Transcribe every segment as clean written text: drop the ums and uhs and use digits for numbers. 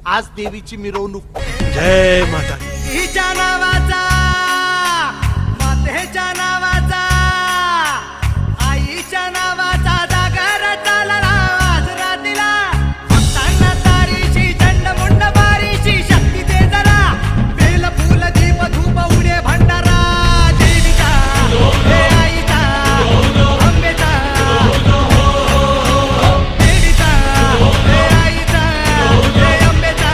आज देवीची मिरवणूक. जय माता दी. हिच्या नावाचा मातेच्या नावाचा आईच्या नावाचा जागर चालला आज रात्रीला भक्तांना तारीची चंडमुंड बारीची शक्ती दे जरा बेल फुल दीप धूप उडे भंडारा देवीचा हे आईचा अंबेचा देवीचा हे आईचा हे अंबेचा.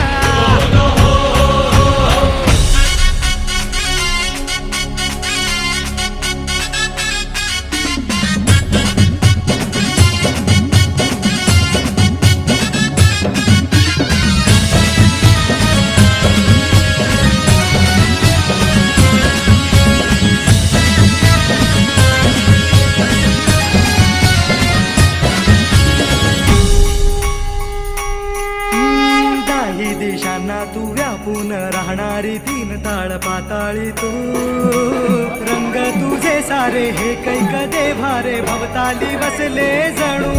दाही दिशांना तू व्यापून राहणारी तीन ताळ पाताळी तू रंग तुझे सारे हे कैक दे भारे भवताली बसले जणू